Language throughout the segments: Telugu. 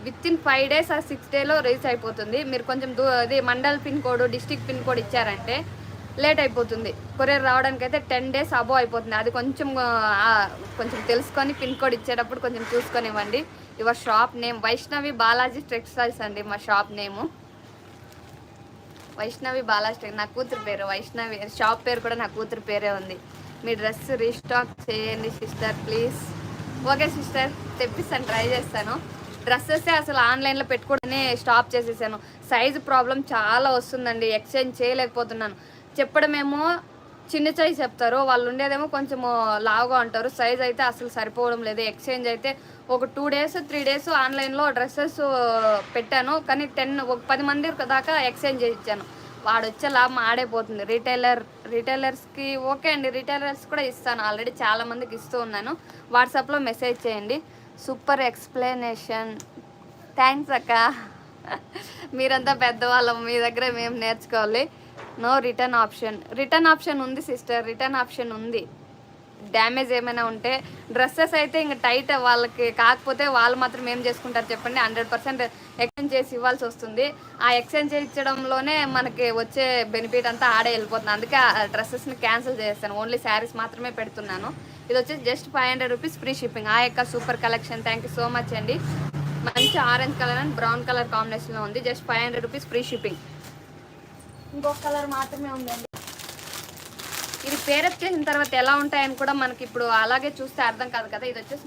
విత్ ఇన్ 5 days ఆ 6 daysలో రీచ్ అయిపోతుంది. మీరు కొంచెం అది mandal pin code district pin code ఇచ్చారంటే లేట్ అయిపోతుంది. కొరియర్ రావడానికి అయితే 10 days అబోవ్ అయిపోతుంది. అది కొంచెం కొంచెం తెలుసుకొని పిన్ కోడ్ ఇచ్చేటప్పుడు కొంచెం చూసుకొని ఇవ్వండి. Your shop name Vaishnavi Balaji textiles అండి మా షాప్ నేము. వైష్ణవి బాలాజీ, నా కూతురు పేరు వైష్ణవి. షాప్ పేరు కూడా నా కూతురు పేరే ఉంది. మీ డ్రెస్ రీస్టాక్ చేయండి సిస్టర్ ప్లీజ్. ఓకే సిస్టర్, తెప్పిస్తాను, ట్రై చేస్తాను. డ్రెస్సెస్ అసలు ఆన్లైన్లో పెట్టుకోవడమే స్టాప్ చేసేసాను. సైజు ప్రాబ్లం చాలా వస్తుందండి, ఎక్స్చేంజ్ చేయలేకపోతున్నాను. చెప్పడమేమో చిన్న సైజ్ చెప్తారు, వాళ్ళు ఉండేదేమో కొంచెం లావుగా ఉంటారు. సైజ్ అయితే అసలు సరిపోవడం లేదు. ఎక్స్చేంజ్ అయితే ఒక 2 days 3 days ఆన్లైన్లో డ్రెస్సెస్ పెట్టాను, కానీ 10 మంది దాకా ఎక్స్చేంజ్ చేయించాను. వాడు వచ్చే లాభం ఆడైపోతుంది. రిటైలర్స్కి ఓకే అండి, రిటైలర్స్ కూడా ఇస్తాను, ఆల్రెడీ చాలా మందికి ఇస్తూ ఉన్నాను. వాట్సాప్లో మెసేజ్ చేయండి. సూపర్ ఎక్స్ప్లెనేషన్, థ్యాంక్స్ అక్క. మీరంతా పెద్దవాళ్ళం, మీ దగ్గర మేము నేర్చుకోవాలి. నో రిటర్న్ ఆప్షన్ ఉంది సిస్టర్, రిటర్న్ ఆప్షన్ ఉంది. డ్యామేజ్ ఏమైనా ఉంటే డ్రెస్సెస్ అయితే ఇంకా టైట్ వాళ్ళకి కాకపోతే వాళ్ళు మాత్రం ఏం చేసుకుంటారు చెప్పండి, 100% ఎక్స్చేంజ్ చేసి ఇవ్వాల్సి వస్తుంది. ఆ ఎక్స్చేంజ్ చేయించడంలోనే మనకి వచ్చే బెనిఫిట్ అంతా ఆడే వెళ్ళిపోతుంది. అందుకే ఆ డ్రెస్సెస్ని క్యాన్సిల్ చేస్తాను, ఓన్లీ శారీస్ మాత్రమే పెడుతున్నాను. ఇది వచ్చేసి జస్ట్ 500 రూపీస్ ఫ్రీ షిప్పింగ్. ఆ యొక్క super collection, thank you so much అండి. మంచి orange colour and brown colour కాంబినేషన్లో ఉంది. Just 500 rupees free shipping. ఇంకొక కలర్ మాత్రమే ఉందండి. ఇది పేరప్ చేసిన తర్వాత ఎలా ఉంటాయని కూడా మనకి ఇప్పుడు అలాగే చూస్తే అర్థం కాదు కదా. ఇది వచ్చేసి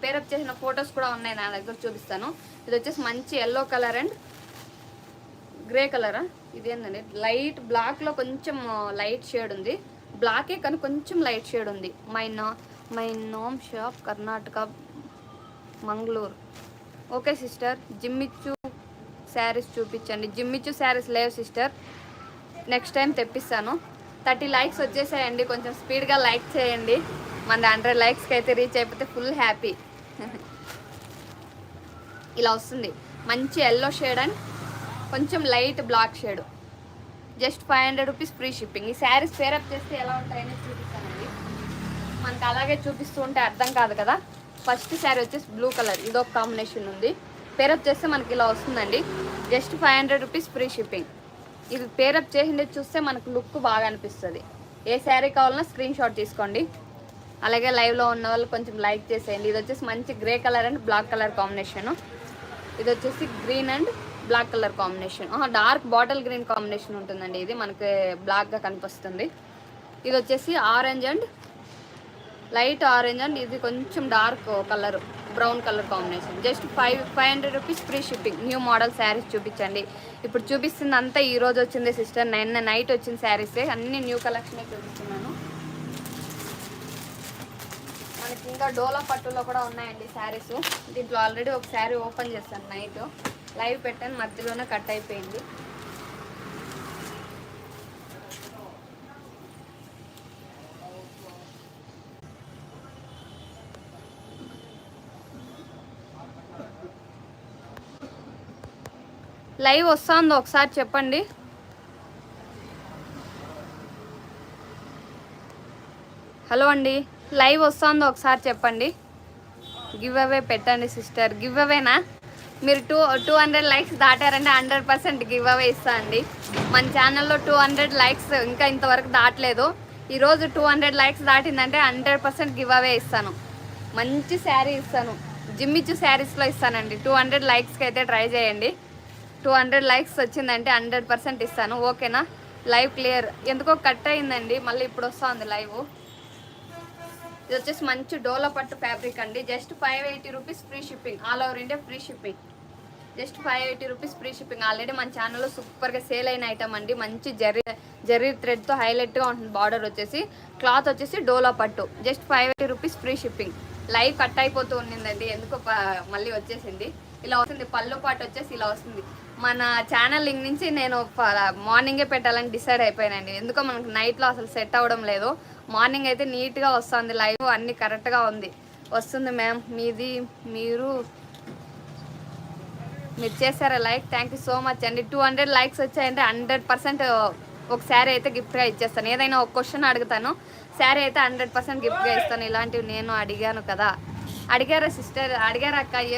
పేరప్ చేసిన ఫొటోస్ కూడా ఉన్నాయి నా దగ్గర, చూపిస్తాను. ఇది వచ్చేసి మంచి ఎల్లో కలర్ అండ్ గ్రే కలరా, ఇదేంటండి లైట్ బ్లాక్లో కొంచెం లైట్ షేడ్ ఉంది. బ్లాకే కానీ కొంచెం లైట్ షేడ్ ఉంది. మై నోమ్ shop Karnataka Mangaluru. Okay sister, జిమ్మిచ్చు శారీస్ చూపించండి. జిమ్మిచ్చు శారీస్ లేవు సిస్టర్, నెక్స్ట్ టైం తెప్పిస్తాను. 30 likes వచ్చేసాయండి, కొంచెం స్పీడ్గా లైక్ చేయండి. మన 100 likesకి అయితే రీచ్ అయిపోతే ఫుల్ హ్యాపీ. ఇలా వస్తుంది మంచి ఎల్లో షేడ్ అండ్ కొంచెం light black shade. Just 500 rupees free shipping. ఈ శారీస్ పేరప్ చేస్తే ఎలా ఉంటాయని చూపిస్తానండి. మనకు అలాగే చూపిస్తూ ఉంటే అర్థం కాదు కదా. ఫస్ట్ శారీ వచ్చేసి బ్లూ కలర్, ఇదొక కాంబినేషన్ ఉంది. పేరప్ చేస్తే మనకి ఇలా వస్తుందండి. Just 500 rupees free shipping. ఇది పేరప్ చేసిండే చూస్తే మనకు లుక్ బాగా అనిపిస్తుంది. ఏ శారీ కావాలన్నా స్క్రీన్ షాట్ తీసుకోండి. అలాగే లైవ్లో ఉన్న వాళ్ళు కొంచెం లైక్ చేసేయండి. ఇది వచ్చేసి మంచి grey colour and black colour combination. ఇది వచ్చేసి green and black colour combination, dark bottle green combination ఉంటుందండి. ఇది మనకి బ్లాక్గా కనిపిస్తుంది. ఇది వచ్చేసి orange and light orange and ఇది కొంచెం dark colour brown colour combination. Just 500 rupees free shipping. New model saris చూపించండి. ఇప్పుడు చూపిస్తుంది అంతా ఈ రోజు వచ్చింది సిస్టర్, నిన్న నైట్ వచ్చిన శారీసే, అన్ని న్యూ కలెక్షనే చూపిస్తున్నాను. మనకి ఇంకా డోలా పట్టులో కూడా ఉన్నాయండి శారీస్. దీంట్లో ఆల్రెడీ ఒక శారీ ఓపెన్ చేస్తాను, నైట్ లైవ్ పెట్టాను, మధ్యలోనే కట్ అయిపోయింది. లైవ్ వస్తుందో ఒకసారి చెప్పండి. హలో అండి, లైవ్ వస్తుందో ఒకసారి చెప్పండి. గివ్ అవే పెట్టండి సిస్టర్. గివ్ అవేనా? మీరు 200 likes దాటారంటే 100% గివ్ అవే ఇస్తా అండి. మన ఛానల్లో 200 likes ఇంకా ఇంతవరకు దాటలేదు. ఈరోజు 200 likes దాటిందంటే 100% గివ్ అవే ఇస్తాను. మంచి శారీ ఇస్తాను, జిమ్మిచ్చు శారీస్లో ఇస్తానండి. 200 likesకి అయితే ట్రై చేయండి. 200 likes వచ్చిందంటే 100% ఇస్తాను. ఓకేనా? Live clear. ఎందుకో కట్ అయిందండి, మళ్ళీ ఇప్పుడు వస్తుంది లైవ్. ఇది వచ్చేసి మంచి డోలా పట్టు ఫ్యాబ్రిక్ అండి. Just 580 rupees free shipping. All over India free shipping. Just 580 rupees free shipping. Already మన ఛానల్లో సూపర్గా సేల్ అయిన ఐటమ్ అండి. మంచి జరీ థ్రెడ్తో హైలైట్గా ఉంటుంది. బార్డర్ వచ్చేసి, క్లాత్ వచ్చేసి డోలా పట్టు. Just 580 rupees free shipping. Live cut అయిపోతూ ఉండిందండి, ఎందుకో మళ్ళీ వచ్చేసింది. ఇలా వస్తుంది పళ్ళు పాటు వచ్చేసి ఇలా వస్తుంది. మన ఛానల్ లింక్ నుంచి నేను మార్నింగే పెట్టాలని డిసైడ్ అయిపోయానండి. ఎందుకో మనకు నైట్లో అసలు సెట్ అవ్వడం లేదు. మార్నింగ్ అయితే నీట్గా వస్తుంది, లైవ్ అన్నీ కరెక్ట్గా ఉంది వస్తుంది. మ్యామ్ మీరు చేశారా like? Thank you so much అండి. 200 likes వచ్చాయంటే 100% ఒక శారీ అయితే గిఫ్ట్గా ఇచ్చేస్తాను. ఏదైనా ఒక క్వశ్చన్ అడుగుతాను, శారీ అయితే 100% గిఫ్ట్గా ఇస్తాను. ఇలాంటివి నేను అడిగాను కదా. అడిగారా సిస్టర్? అడిగారా అక్క? ఏమో